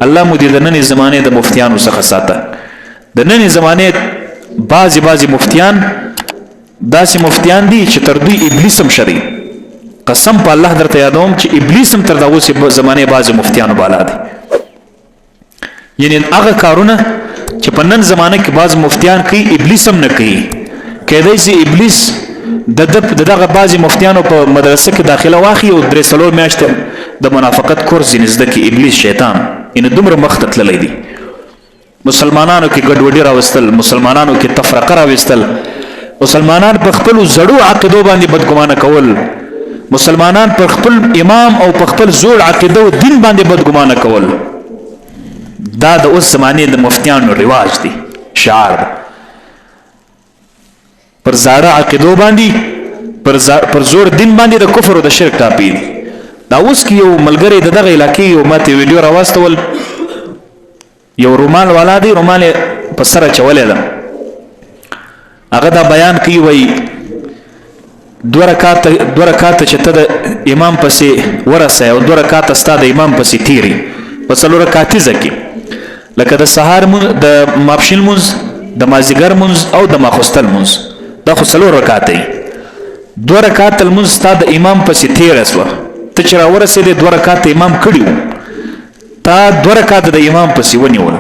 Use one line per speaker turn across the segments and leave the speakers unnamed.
الله مو دې د نننۍ زمانې د مفتیانو څخه ساته. د نننۍ زمانې بعضې مفتیان داسې مفتیان دي چې تر دوی ابلیس هم شری. قسم په الله درته یادوم چې ابلیس هم تر دا اوسې زمانې بعضې مفتیانو بالا دی. یعنی هغه کارونه چې په نن زمانه کې بعض مفتیان کوي ابلیس هم نه کوي. کېدای شي ابلیس دغه بعضې مفتیانو په مدرسه کې داخله واخلي او 3-4 میاشتې د منافقت کورس ځینې زده کړي. ابلیس شیطان یعنې دومره مخ ته تللی دی. مسلمانانو کې ګډوډي راوستل، مسلمانانو کې تفرقه راوستل، مسلمانان په خپلو زړو عقیدو باندې بدګمانه کول، مسلمانان پر خپل امام او په خپل زوړ عقیده او دین باندې بدګمانه کول. دا د اوس زمانې د مفتیانو رواج دی، شعار ده. پر زاړه عقیدو باندې پر زوړ دین باندې د کفر او د شرک ټاپي دي. دا اوس کې یو ملګری د دغه علاقې یو ماته ویډیو راواستول، یو رومال والا دی، رومال په سره چولې ده. هغه دا بیان کوي، وایي 2 رکعاته چې ته د امام پسې ورسې او 2 رکعاته ستا د امام پسې تیری په 4 رکعتیزه کې، لکه د سهار د ماپښین مونځ، د مازدیګر مونځ او د ماخوستل مونځ، دا خو 4 رکعاته وي. 2 رکعاته لمونځ ستا د امام پسې تیره سوه، ته چې راورسېدې 2 رکعاته امام کړي وو، تا 2 رکعاته د امام پسې ونیول.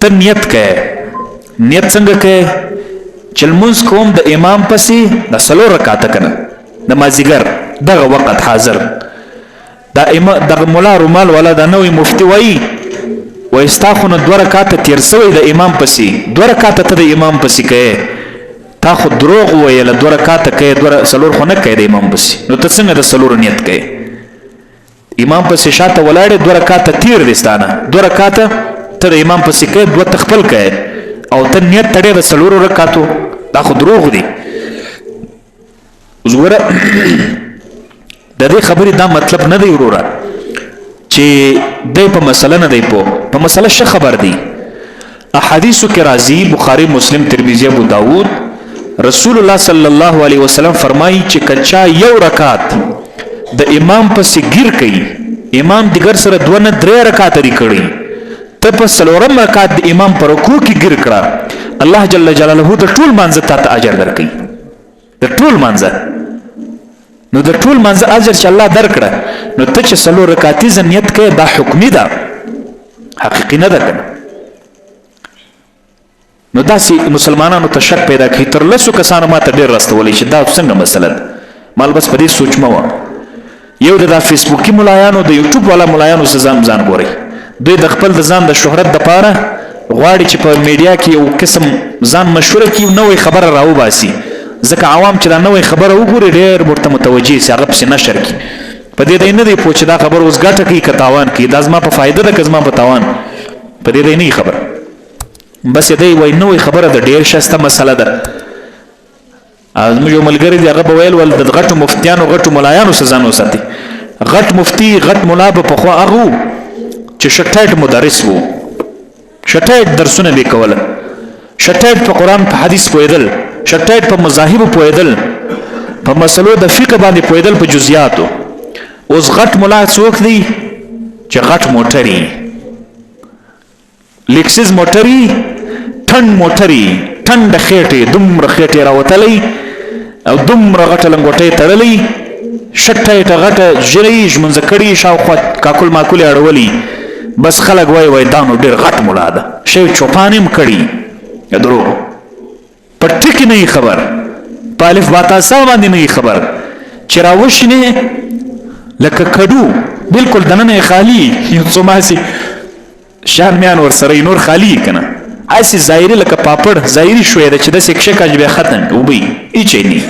ته نیت کوې. نیت څنګه کوې؟ چې لمونځ کوم د امام پسې د 4 رکعاته که نه د مازدیګر دغه وخت حاضر. دغه ملا رومال والا دا نوی مفتي وایي ستا خو نه 2 رکعاته تیر سوی د امام پسې، 2 رکعاته ته د امام پسې کوې. تا خو دروغ وویله، 2 رکعاته کوې، 4 خو نه کوې د امام پسې. نو ته څنګه د 4 نیت کوې؟ امام پسې شاته ولاړې، 2 رکعاته تیر دی ستانه، 2 رکعاته ته د امام پسې کوې، 2 ته خپل کوې او ته نیت تړې د 4 رکعاتو. دا خو دروغ دی. اوس ګوره د دې خبرې دا مطلب نه دی وروره چې دی په مسله نه دی پوه، په مسله ښه خبر دی. احادیثو کې راځي، بخاري، مسلم، ترمذي، ابو داود، رسول الله صلی الله علیه وسلم فرمایي چې کچا 1 رکعت د امام پسې ګیر کوي، امام دیگر سره 2 نه 3 رکعات لري کړي، ته په 4 رکعت د امام پر رکوع کې ګیر کړه، الله جل جلاله د ټول مانځه ته اجر درکړي. د ټول مانځه، نو د ټول مانځه اجر چې الله درکړه، نو ته چې 4 رکعتیزه نیت کوې، دا حکمي ده، حقیقي نه ده کنه. نو داسې مسلمانانو ته شک پیدا کوي. تر 10 کسانو ما ته ډېر راستولی چې دا څنګه مسله ده. مال بس په دې سوچ مه وه. یو د فیسبوکي ملایانو، د یوټیوب والا ملایانو څه ځان ګورئ. دوی د خپل د ځان د شهرت دپاره غواړي چې په میډیا کې یو قسم ځان مشهوره کړي، نوې خبره راوباسي، ځکه عوام چې دا نوې خبره وګوري ډېر ورته متوجه سي، هغه پسې نشر کړي. په دې دی نه دی پوه چې دا خبره اوس ګټه کوي که تاوان کوي، دا زما په فایده ده که زما په تاوان، په دې دی نه خبره. بس دی وایي نوې خبره ده، ډېر ښایسته مسله ده. زموږ یو ملګری دی، هغه به ویل ول د غټو مفتیانو غټو ملایانو څخه ځان وساتي. غټ مفتي غټ ملا به پخوا هغه و چې شټایټ مدرس و، شټایټ درسونه به کوله، شټایټ په قرآن په حدیث پوهېدل، شټایټ په مذاهبو پوهېدل، په مسلو د فقه باندې پوهېدل، په جزئیاتو. اوس غټ ملا څوک دی چې غټ موټري، لیکسس موټري، ټن موټري، ټنډه خېټې، دومره خېټې راوتلی او دومره غټه لنګوټۍ تړلی، شټایټه غټه ژرۍ ژمنځه کړي، شاوخوا کاکل ماکلې اړولي. بس خلک وایي دا نو ډېر غټ ملا ده، شی چوپان هم کړي. دروغ، په ټکي نه خبر، په الف باتاسا باندې نه خبر، چې راوشینې لکه کډو بالکل دننه خالی، یو څو ماسي شان میان ورسره نور خالی کنه، اسی ظاهري لکه پاپړ ظاهري شوې ده چې د سکشه کاج به ختم وبي ایچې نه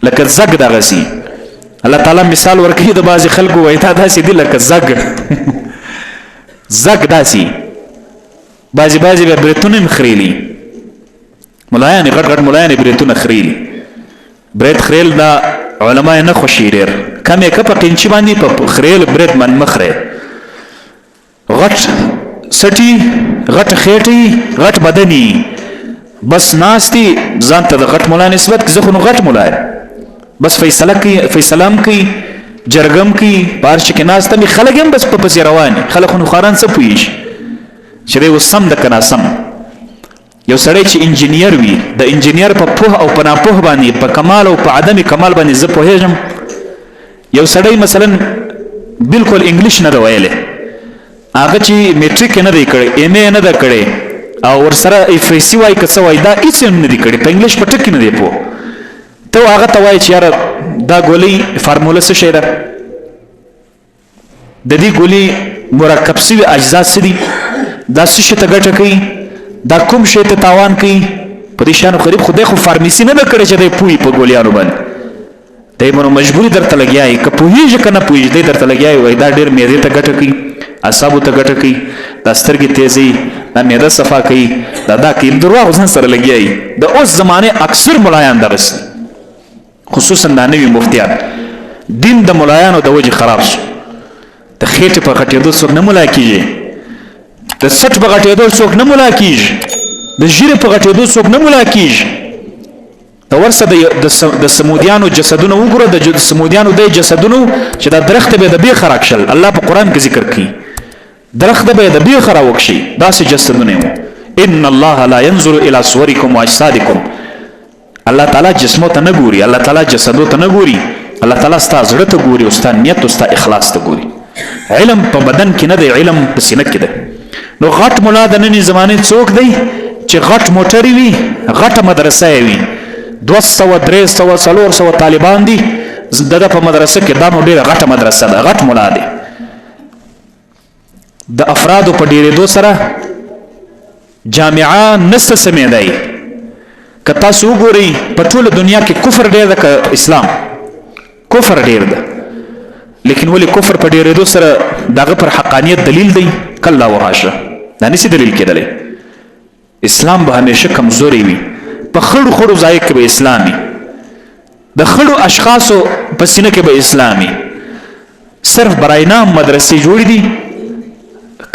لکه زګ دغه سي. الله تعالی مثال ورکړي د بعض خلکو وای تا داسې دي لکه زګ زګ داسې بعضی به برتونه مخريلي، ملایان غټ غټ ملایان برتونه خريلي. برت خریل دا علماء نه خوشی ډېر کمې کپه قینچی باندې په خریل برت من مخره، غټ سټي، غټ خېټي، غټ بدني، بس ناستی ځان ته د غټ مولا نسبت زه خو نو غټ مولا بس فیصله کوي، فیصله هم کوي، جرګم کی پارش کې ناس ته خلک هم بس په پسې رواني خلک خو خاران څه پوهیږي چې دی اوس سم د که ناسم یو سړی چې انجینیر وي د انجینیر په پوه او په ناپوه باندې په کمال او په عدم کمال باندې زه پوهېږم یو سړی مثلا بالکل انګلیش نه دی ویلی هغه چې میټریک نه دی کړی ایم ای نه ده کړی او ورسره اف ای سی وایي که څه وایي دا هېڅ هم نه دي کړي په انګلیش په ټکي نه دی پوه ته هغه ته وایي چې یاره دا ګولۍ فارموله څه شی ده د دې ګولۍ مرکب سوي اجزا څه دي دا څه شي ته ګټه کوي دا کوم شی ته تاوان کوي په دې شانو قریب خدای خو فارمیسي نه ده کړې چې دی پوهي په ګولیانو باندې دی منو مجبوري درته لګیایي که پوهېږي که نه پوهېږي دی درته لګیایي وایي دا ډېر معدې ته ګټه کوي اعصابو ته ګټه کوي دا سترګې تیزوي دا معده صفا کوي دا کوي درواغ ځان سره لګیایي د اوس زمانې اکثر ملایان دغسې خصوصا دا نوي مفتیان دین د ملایانو د وجې خراب شو د خېټې په غټېدو څوک نه ملا کېږي د سټ په غټېدو څوک نه ملا کېږي د ژیرې په غټېدو څوک نه ملا کېږي ته ورسه د سمودیانو جسدونه وګوره د سمودیانو دی جسدونو چې دا درخت به د بیخه راکشل الله په قرآن کې ذکر کوي درخت به د بیخه راوکشي داسې جسدونه وو ان الله لا ينظر الى صوركم واجسادكم الله تعالی جسمو ته نه ګوري الله تعالی جسدو ته نه ګوري الله تعالی ستا زړه ته ګوري او ستا نیت او ستا اخلاص ته ګوري علم په بدن کې نه دی علم په سینه کې دی نو غټ ملا د نننۍ زمانې څوک دی چې غټ موټرې وي غټه مدرسه یې وي 200 300 400 طالبان دي دغه په مدرسه کې دا نو ډېره غټه مدرسه ده غټ ملا دی د افرادو په ډېرېدو سره جامعه نسته سمېدی که تاسو وګورئ په ټوله دنیا کې کفر ډېر ده که اسلام کفر ډېر ده لیکن ولې کفر په ډېرېدو سره دغه پر حقانیت دلیل دی کله وحاشه دا نشي دلیل کېدلی اسلام به همیشه کمزوری وي په خړو خړو ځای کې به اسلامي د خړو اشخاصو په سینه کې به اسلامي صرف برای نام مدرسې جوړې دي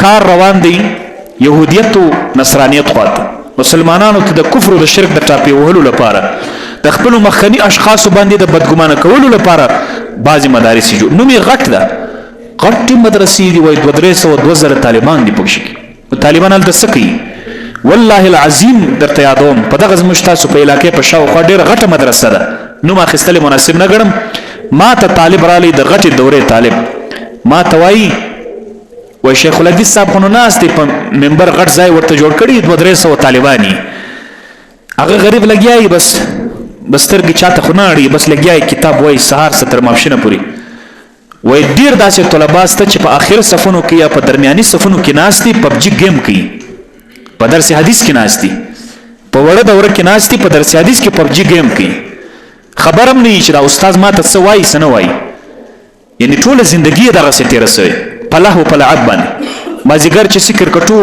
کار روان دی یهودیت او نصرانیت خواته مسلمانانو ته د کفر او د شرک د ټاپې وهلو لپاره د خپلو مخکني اشخاصو باندې د بدګمانه کولو لپاره بعضې مدارس جوړ نوم یې غټ ده غټې مدرسې دي وایي 200 طالبان دي پکښې کې طالبان هلته څه کوي والله العظیم درته یادوم په دغه زموږ تاسو په علاقې په شاوخوا ډېره غټه مدرسه ده نوم اخیستل مناسب نه ګڼم ما ته طالب رالی د غټې دورې طالب ما ته وایي وای شیخ الحدیث صاحب خو نو ناست دی په منبر غټ ځای ورته جوړ کړي 200 طالبانی هغه غریب لګیایي بس سترګې چاته خو نه اړي بس لګیایي کتاب وایي سهار څه تر ماپښینه پورې وایي ډېر داسې طلبا شته چې په آخر صفونو کې یا په درمیاني صفونو کې ناست دي پبجي ګیم کوي په درس حدیث کې ناست دي په وړه دوره کې ناست دي په درس حدیث کې پبجي ګیم کوي خبر هم نه چې دا استاد ماته څه وایي څه نه وایي یعنی ټوله زندګي یې دغسې تېره سوې په لهو په لعب باندې مازدیګر چې سي کرکټو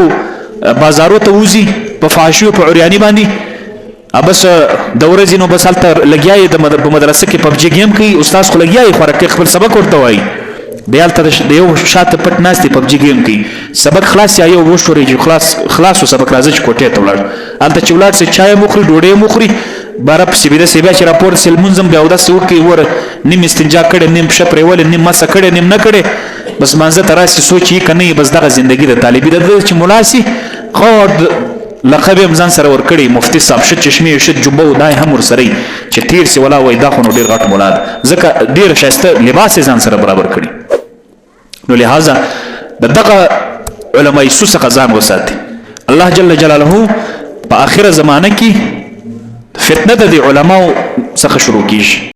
بازارو ته وځي په فحاشیو په عریاني باندې بس د ورځې نو بس هلته لګیا یې په مدرسه کې پبجي ګیم کوي استاد خو لګیا یې خوراک خپل سبق ورته وایي دی هلته د یو شاته پټ ناست دی پبجي ګیم کوي سبق خلاص یا یو وشوري چې خلاص سبق راځي چې کوټې ته ولاړ هلته چې ولاړ سي چای مخوري ډوډۍ مخوري باره پسې بېده سي بیا چې راپور سي لمونځ هم بیا اودس وکړي ور نیم استنجا کړی نیم پښه پرېولې نیم مسه کړی نیم نه کړی بس مانځه ته راسي سوچ یې که نه بس دغه زندګي د طالبي ده چې ملا سي غوډ لقب یې هم ځان سره ورکړی مفتي صاحب ښه چشمې ښه جوبه و دا یې هم ورسره وي چې تېر سي ولا وایي دا خو نو ډېر غټ ملا ده ځکه ډېر ښایسته لباس یې ځان سره برابر کړي نو لهذا د دغه علماء سو څخه ځان وساتي الله جل جلاله په آخره زمانه کې فتنه د دې علماو څخه شروع کیږي